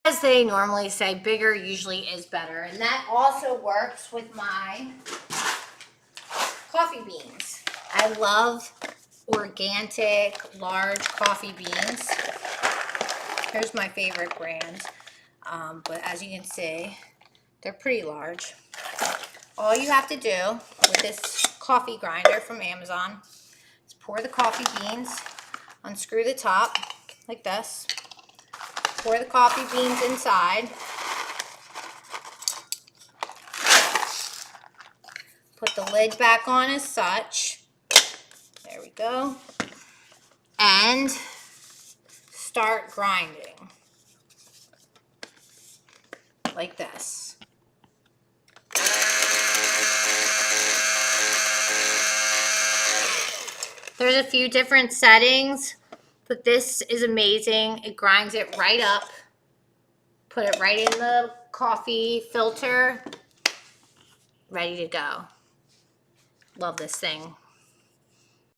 As they normally say, bigger usually is better. And that also works with my coffee beans. I love organic, large coffee beans. Here's my favorite brand. But as you can see, they're pretty large. All you have to do with this coffee grinder from Amazon is pour the coffee beans, unscrew the top like this, pour the coffee beans inside, put the lid back on as such, there we go, and start grinding like this. There's a few different settings, but this is amazing. It grinds it right up. Put it right in the coffee filter. Ready to go. Love this thing.